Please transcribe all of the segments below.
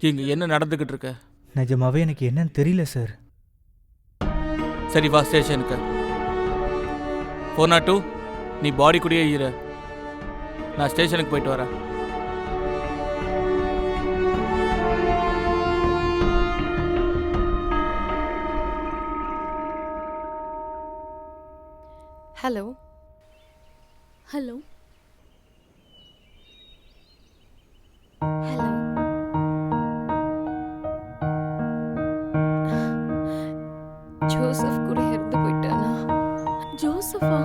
இங்க என்ன நடந்துகிட்டு இருக்க? நிஜமாவே எனக்கு என்னன்னு தெரியல சார். சரி வா ஸ்டேஷனுக்கு. 402 நீ பாடி கூடயே இரு, நான் ஸ்டேஷனுக்கு போயிட்டு வரேன். Hello hello hello. ஜோசப் கூட இறந்து போயிட்டானா? ஜோசஃபா?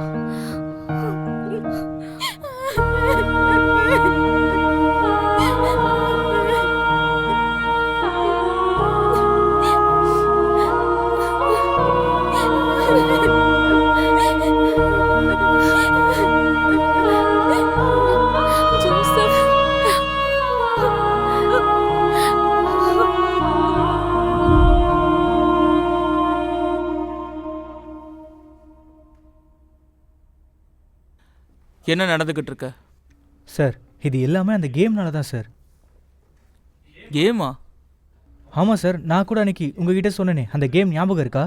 என்ன நடந்துகிட்டு இருக்க? சார் இது எல்லாமே அந்த கேம்னால தான் சார். கேமா? ஆமாம் சார், நான் கூட அன்னைக்கு உங்ககிட்ட சொன்னேனே, அந்த கேம் ஞாபகம் இருக்கா?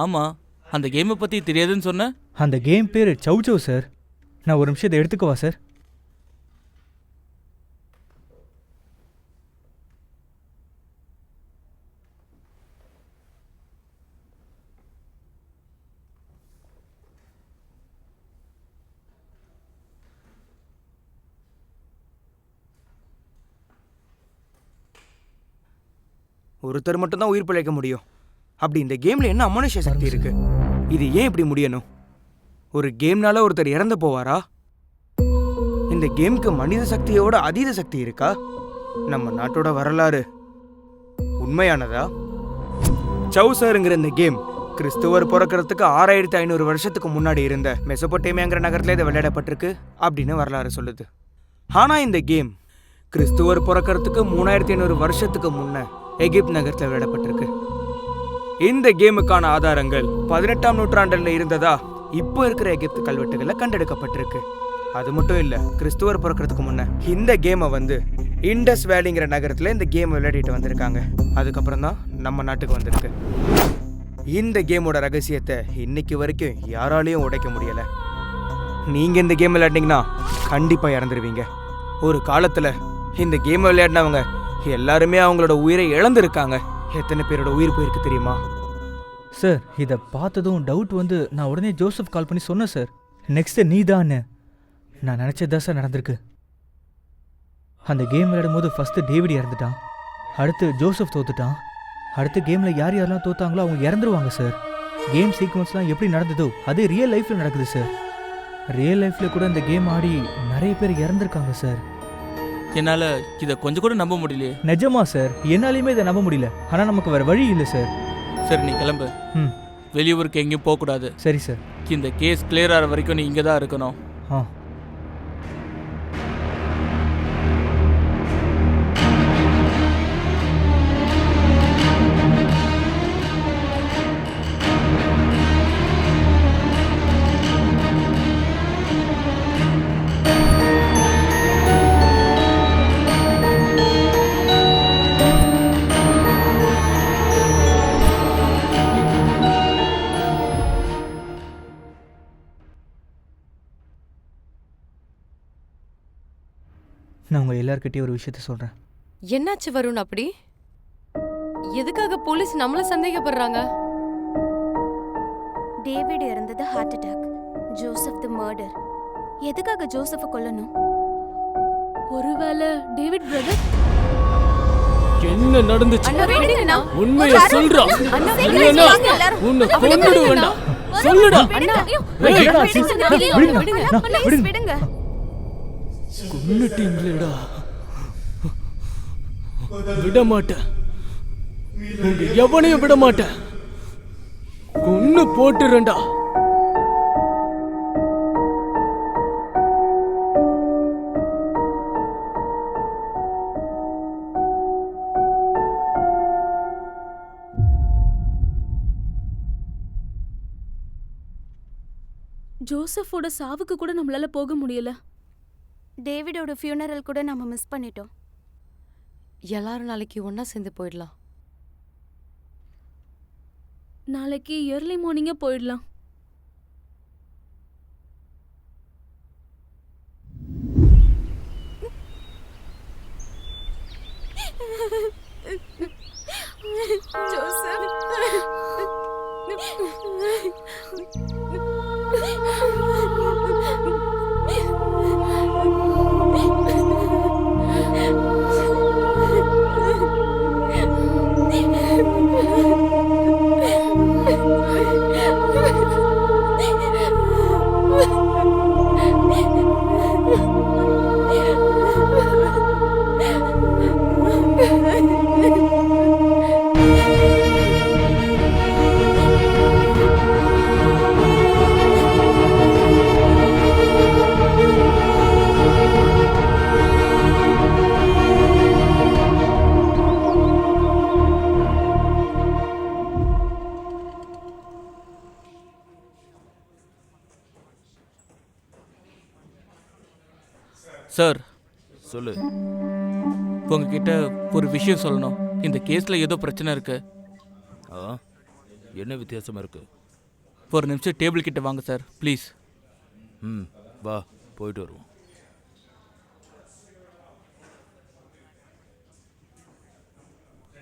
ஆமாம், அந்த கேமை பற்றி தெரியாதுன்னு சொன்ன. அந்த கேம் பேர் சௌச்சௌ சார். நான் ஒரு நிமிஷம் இதை எடுத்துக்கவா சார்? ஒருத்தர் மட்டும்தான் உயிர் பிழைக்க முடியும். அப்படி இந்த கேம்ல என்ன அமானுஷ்ய சக்தி இருக்கு? இது ஏன் இப்படி முடியணும்? ஒரு கேம்னால ஒருத்தர் இறந்து போவாரா? இந்த கேமுக்கு மனித சக்தியோட அதீத சக்தி இருக்கா? நம்ம நாட்டோட வரலாறு உண்மையானதா? சௌசருங்கிற இந்த கேம் கிறிஸ்துவர் பிறக்கிறதுக்கு 6500 வருஷத்துக்கு முன்னாடி இருந்த மெசபொட்டேமியாங்கிற நகரத்துல இதை விளையாடப்பட்டிருக்கு அப்படின்னு வரலாறு சொல்லுது. ஆனா இந்த கேம் கிறிஸ்துவர் பிறக்கிறதுக்கு 3500 வருஷத்துக்கு முன்ன எகிப்து நகரத்தில் விளையாடப்பட்டிருக்கு. இந்த கேமுக்கான ஆதாரங்கள் 18ஆம் நூற்றாண்டில் இருந்ததா இப்போ இருக்கிற எகிப்து கல்வெட்டுகளில் கண்டெடுக்கப்பட்டிருக்கு. அது மட்டும் இல்லை, கிறிஸ்துவர் பிறக்கிறதுக்கு முன்ன இந்த கேமை இண்டஸ் வேலிங்கிற நகரத்தில் இந்த கேமை விளையாடிட்டு வந்திருக்காங்க. அதுக்கப்புறம் தான் நம்ம நாட்டுக்கு வந்திருக்கு. இந்த கேமோட ரகசியத்தை இன்னைக்கு வரைக்கும் யாராலையும் உடைக்க முடியலை. நீங்கள் இந்த கேம் விளையாடினீங்கன்னா கண்டிப்பாக இறந்துருவீங்க. ஒரு காலத்தில் இந்த கேமை விளையாடினவங்க எல்லாருமே அவங்களோட உயிரை இழந்திருக்காங்க. எத்தனை பேரோட உயிர் போயிருக்கு தெரியுமா? சார் இதை பார்த்ததும் டவுட் நான் உடனே ஜோசப் கால் பண்ணி சொன்னேன் சார். நெக்ஸ்ட் நீ தான்னு நான் நினச்சதான் சார் நடந்திருக்கு. அந்த கேம் விளையாடும் போது ஃபர்ஸ்ட் டேவிட் இறந்துட்டான், அடுத்து ஜோசப் தோத்துட்டான், அடுத்த கேமில் யார் யாரெல்லாம் தோத்தாங்களோ அவங்க இறந்துருவாங்க சார். கேம் சீக்வன்ஸ்லாம் எப்படி நடந்ததோ அதே ரியல் லைஃப்பில் நடக்குது சார். ரியல் லைஃப்பில் கூட இந்த கேம் ஆடி நிறைய பேர் இறந்துருக்காங்க சார். என்னால் இதை கொஞ்சம் கூட நம்ப முடியலையே. நிஜமா சார், என்னாலையுமே இதை நம்ப முடியல. ஆனால் நமக்கு வேறு வழி இல்லை சார். சரி நீ கிளம்பு. வெளியூருக்கு எங்கேயும் போகக்கூடாது. சரி சார். இந்த கேஸ் கிளியர் ஆகிற வரைக்கும் நீ இங்கே தான் இருக்கணும். ஆ. நான் உங்கள் எல்லார்கிட்டையும் ஒரு விஷயத்த சொல்கிறேன். என்னாச்சு வருண்? அப்படி எதுக்காக போலீஸ் நம்மள சந்தேகப்படுறாங்க? டேவிட் இறந்தது ஹார்ட் அட்டாக், ஜோசப் தி மர்டர். எதுக்காக ஜோசஃபை கொல்லணும்? ஒருவேளை டேவிட் பிரதர்? என்ன நடந்துச்சு? உண்மையை சொல்றா. உன்னை கொன்னுடுவேண்டா. சொல்லுடா. விடுங்க. கொன்னுட்டீங்களேடா. விட மாட்டேன், உங்க எவனையும் விட மாட்டேன். கொன்னு போட்டுறேன்டா. ஜோசஃபோட சாவுக்கு கூட நம்மளால போக முடியல. டேவிடோட ஃபியூனரல் கூட நம்ம மிஸ் பண்ணிட்டோம். எல்லாரும் நாளைக்கு ஒண்ணா சேர்ந்து போயிடலாம். நாளைக்கு early morning போயிடலாம். சார், சொல்லு. உங்ககிட்ட ஒரு விஷயம் சொல்லணும். இந்த கேஸில் ஏதோ பிரச்சனை இருக்கு. ஆ, என்ன வித்தியாசமா இருக்கு? ஒரு நிமிஷம் டேபிள் கிட்ட வாங்க சார், ப்ளீஸ். ம், வா போயிட்டு வருவோம்.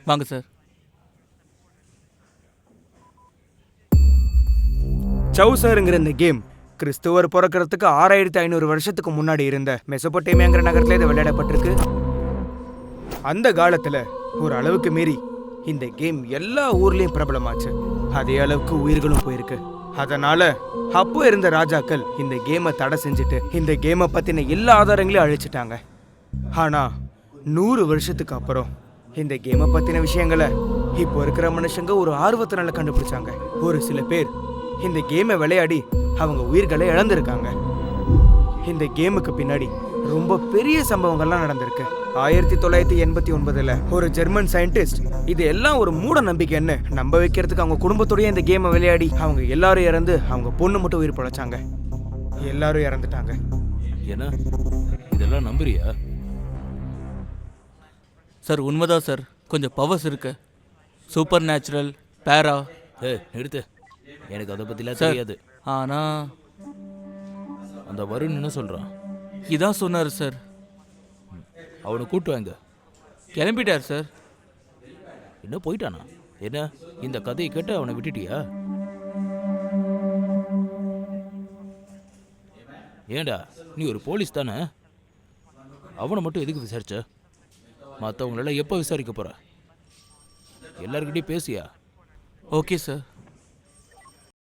வாங்க சார். சௌசருங்கிற இந்த கேம் கிறிஸ்துவர் பிறக்கிறதுக்கு 6500 வருஷத்துக்கு முன்னாடி இருந்த மெசொப்பொட்டேமியாங்கிற நகரத்துல இது விளையாடப்பட்டிருக்கு. அந்த காலத்துல ஒரு அளவுக்கு மீறி இந்த கேம் எல்லா ஊர்லயும் பிரபலமாச்சு. அதே அளவுக்கு உயிர்களும் போயிருக்கு. அதனால அப்போ இருந்த ராஜாக்கள் இந்த கேமை தடை செஞ்சுட்டு இந்த கேமை பத்தின எல்லா ஆதாரங்களையும் அழிச்சிட்டாங்க. ஆனா 100 வருஷத்துக்கு அப்புறம் இந்த கேமை பத்தின விஷயங்களை இப்போ இருக்கிற மனுஷங்க ஒரு ஆர்வத்தினால கண்டுபிடிச்சாங்க. ஒரு சில பேர் இந்த கேமை விளையாடி அவங்க உயிர்களை இழந்திருக்காங்க. இந்த கேமுக்கு பின்னாடி ரொம்ப பெரிய சம்பவங்கள்லாம் நடந்திருக்கு. 1989 ஒரு ஜெர்மன் சயின்டிஸ்ட் இது எல்லாம் ஒரு மூட நம்பிக்கைன்னு நம்ப வைக்கிறதுக்கு அவங்க குடும்பத்தோடய இந்த கேமை விளையாடி அவங்க எல்லாரும் இறந்து அவங்க பொண்ணு மட்டும் உயிர் பிழைச்சாங்க. எல்லாரும் இறந்துட்டாங்க. என்ன இதெல்லாம் நம்புறியா? சார் உண்மைதான் சார், கொஞ்சம் பவர்ஸ் இருக்கு. சூப்பர் நேச்சுரல், பேரா. நிறுத்து, எனக்கு அதை பற்றிலாம் சார், தெரியாது. ஆனால் அந்த வருண் என்ன சொல்கிறான்? இதான் சொன்னார் சார். அவனை கூட்டு வாங்க. கிளம்பிட்டார் சார். என்ன போயிட்டானா? என்ன இந்த கதையை கேட்டு அவனை விட்டுட்டியா? ஏண்டா நீ ஒரு போலீஸ் தானே? அவனை மட்டும் எதுக்கு விசாரிச்ச? மற்றவங்களெல்லாம் எப்போ விசாரிக்க போற? எல்லாருக்கிட்டையும் பேசியா? Okay sir.